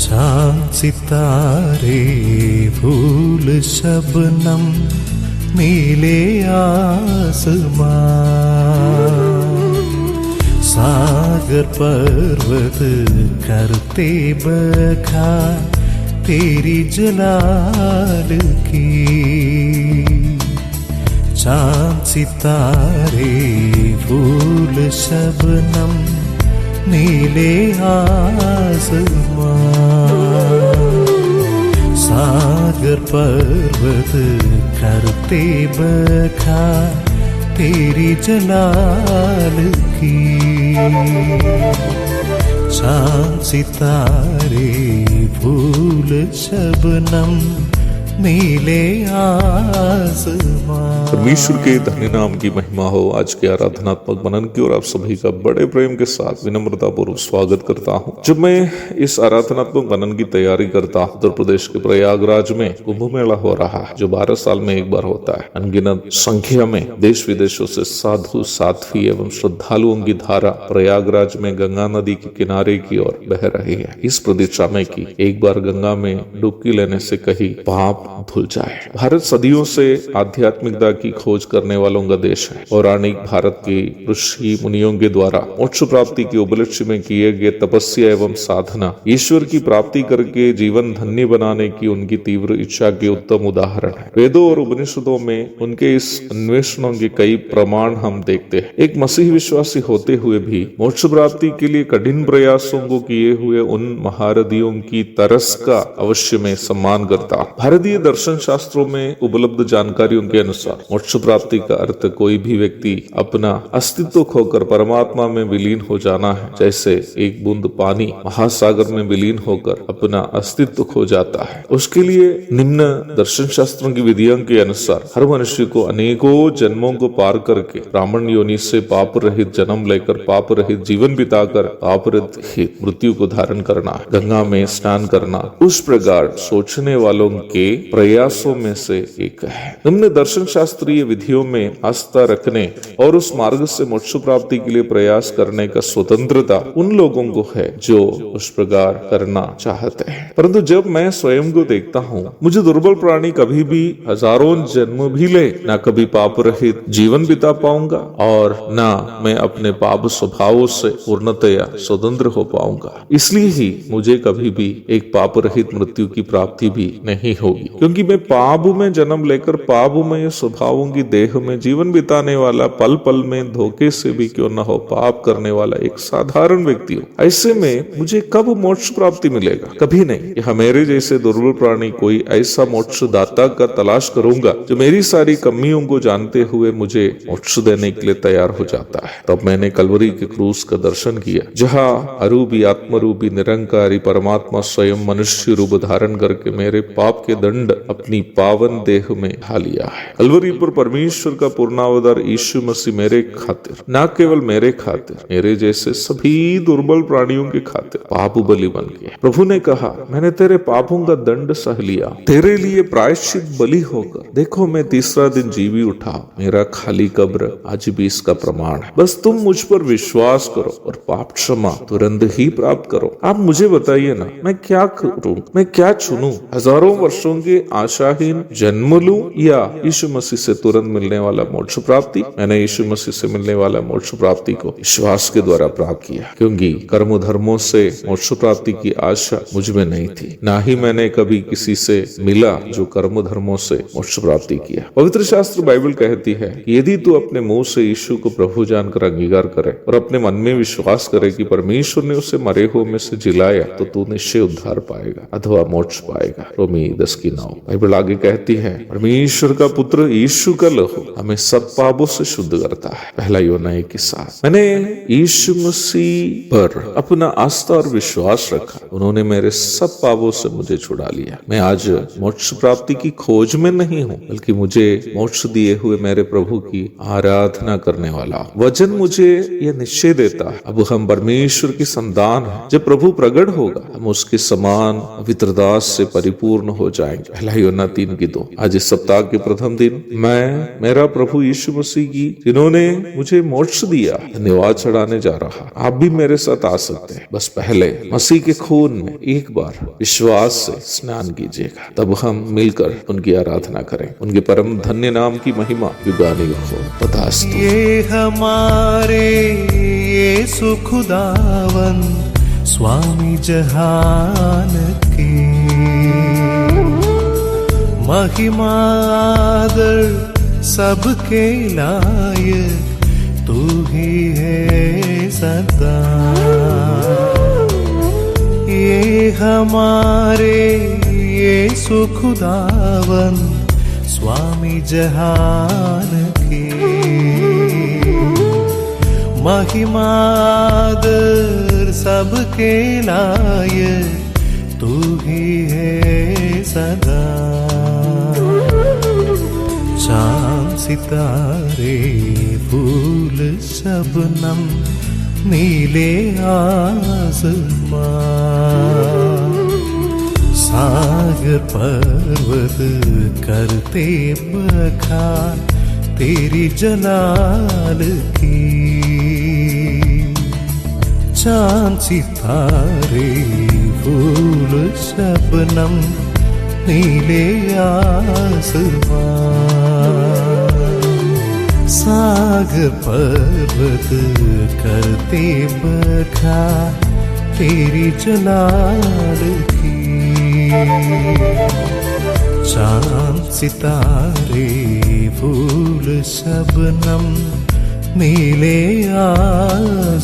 चांद सितारे फूल शबनम नीले आसमां, सागर पर्वत करते बखान तेरी जलाल की। चांद सितारे फूल शबनम नीले आसमां, सागर पर्वत करते बखान तेरी जलाल की। चांद सितारे फूल शबनम नीले आसमां। परमेश्वर के धन्य नाम की महिमा हो। आज के आराधनात्मक मनन की और आप सभी का बड़े प्रेम के साथ विनम्रता पूर्वक स्वागत करता हूं। जब मैं इस आराधनात्मक मनन की तैयारी करता हूं, उत्तर प्रदेश के प्रयागराज में कुंभ मेला हो रहा है, जो 12 साल में एक बार होता है। अनगिनत संख्या में देश विदेशों से साधु साध्वी एवं श्रद्धालुओं की धारा प्रयागराज में गंगा नदी के किनारे की ओर बह रही है। इस प्रतीक्षा में कि एक बार गंगा में डुबकी लेने से कहीं पाप धुल जाए। भारत सदियों से आध्यात्मिकता की खोज करने वालों का देश है। पौराणिक भारत की ऋषि मुनियों के द्वारा मोक्ष प्राप्ति के उपलक्ष्य में किए गए तपस्या एवं साधना ईश्वर की प्राप्ति करके जीवन धन्य बनाने की उनकी तीव्र इच्छा के उत्तम उदाहरण है। वेदों और उपनिषदों में उनके इस अन्वेषणों के कई प्रमाण हम देखते हैं। एक मसीह विश्वासी होते हुए भी मोक्ष प्राप्ति के लिए कठिन प्रयासों को किए हुए उन महारथियों की तरस का अवश्य में सम्मान करता हूं। भारतीय दर्शन शास्त्रों में उपलब्ध जानकारियों के अनुसार मोक्ष प्राप्ति का अर्थ कोई भी व्यक्ति अपना अस्तित्व खोकर परमात्मा में विलीन हो जाना है। जैसे एक बूंद पानी महासागर में विलीन होकर अपना अस्तित्व खो जाता है। उसके लिए निम्न दर्शन शास्त्रों की विधियों के अनुसार हर मनुष्य को अनेकों जन्मों को पार करके ब्राह्मण योनि से पाप रहित जन्म लेकर पाप रहित जीवन बिताकर पाप रहित मृत्यु को धारण करना, गंगा में स्नान करना, उस प्रकार सोचने वालों के प्रयासों में से एक है। निम्न दर्शन शास्त्रीय विधियों में आस्था रखने और उस मार्ग से मोक्ष प्राप्ति के लिए प्रयास करने का स्वतंत्रता उन लोगों को है जो उस प्रकार करना चाहते हैं। परंतु जब मैं स्वयं को देखता हूँ, मुझे दुर्बल प्राणी कभी भी हजारों जन्म भी ले ना कभी पाप रहित जीवन बिता पाऊंगा और ना मैं अपने पाप स्वभावों से पूर्णतया स्वतंत्र हो पाऊंगा। इसलिए ही मुझे कभी भी एक पाप रहित मृत्यु की प्राप्ति भी नहीं होगी, क्योंकि मैं पाप में जन्म लेकर पाप में स्वभावों की देह में जीवन बिताने वाला, पल पल में धोखे से भी क्यों न हो पाप करने वाला एक साधारण व्यक्ति हूँ। ऐसे में मुझे कब मोक्ष प्राप्ति मिलेगा? कभी नहीं। यह मेरे जैसे दुर्बल प्राणी कोई ऐसा मोक्ष दाता का तलाश करूंगा जो मेरी सारी कमियों को जानते हुए मुझे मोक्ष देने के लिए तैयार हो जाता है। तब मैंने कलवरी के क्रूस का दर्शन किया, जहाँ अरूपी आत्मरूपी निरंकारी परमात्मा स्वयं मनुष्य रूप धारण करके मेरे पाप के दंड अपनी पावन देह में ढा लिया है। कलवरी पर परमेश्वर का पूर्णावतार यीशु मसीह मेरे खातिर, न केवल मेरे खातिर, मेरे जैसे सभी दुर्बल प्राणियों के खातिर पाप बलि बन गया। प्रभु ने कहा, मैंने तेरे पापों का दंड सह लिया, तेरे लिए प्रायश्चित बलि होकर देखो मैं तीसरा दिन जीवी उठा। मेरा खाली कब्र आज भी इसका प्रमाण है। बस तुम मुझ पर विश्वास करो और पाप क्षमा तुरंत ही प्राप्त करो। आप मुझे बताइए ना, मैं क्या करूं, मैं क्या चुनूं? हजारों वर्षों के आशाहीन जन्म लूं या यीशु मसीह से तुरंत मिलने वाला मोक्ष प्राप्ति? मैंने यीशु मसीह से मिलने वाला मोक्ष प्राप्ति को विश्वास के द्वारा प्राप्त किया, क्योंकि कर्म धर्मों से मोक्ष प्राप्ति की आशा मुझ में नहीं थी। ना ही मैंने कभी किसी से मिला जो कर्म धर्मों से मोक्ष प्राप्ति किया। पवित्र शास्त्र बाइबल कहती है कि यदि तू अपने मुंह से यीशु को प्रभु जानकर अंगीकार करे और अपने मन में विश्वास करे कि परमेश्वर ने उसे मरे हुए में से जिलाया, तो तू निश्चय उद्धार पाएगा अथवा मोक्ष पाएगा। रोमी 10:9। बाइबल आगे कहती है, परमेश्वर का पुत्र यीशु का लहू हमें सब पापों से शुद्ध करता है। पहला यूहन्ना 1:7। मैंने यीशु मसीह पर अपना आस्था और विश्वास रखा, उन्होंने मेरे सब पापों से मुझे छुड़ा लिया। मैं आज मोक्ष प्राप्ति की खोज में नहीं हूँ, बल्कि मुझे मोक्ष दिए हुए मेरे प्रभु की आराधना करने वाला वचन मुझे यह निश्चय देता है, अब हम परमेश्वर की संतान हैं। जब प्रभु प्रकट होगा, हम उसके समान पवित्रता से परिपूर्ण हो जाएंगे। पहला यूहन्ना 3:2। आज इस सप्ताह के प्रथम दिन मैं मेरा प्रभु यीशु मसीह की, जिन्होंने मुझे मोक्ष दिया, धन्यवाद चढ़ाने जा रहा। आप भी मेरे साथ आ सकते हैं। बस पहले मसीह के खून में एक बार विश्वास से स्नान कीजिएगा, तब हम मिलकर उनकी आराधना करें। उनके परम धन्य नाम की महिमा युगानुयुग हो। तथास्तु। ये हमारे यीशु खुदावन स्वामी जहान की महिमा आदर सबके लायक तू ही है सदा। ये हमारे यीशु खुदावन स्वामी जहान की महिमा आदर सबके लायक तू ही है सदा। चांद सितारे फूल शबनम नीले आसमां, सागर पर्वत करते बखान तेरी जलाल की। चांद सितारे फूल शबनम नीले आसमां, सागर पर्वत करते बखान तेरी जलाल की। चांद सितारे फूल शबनम नीले आसमां।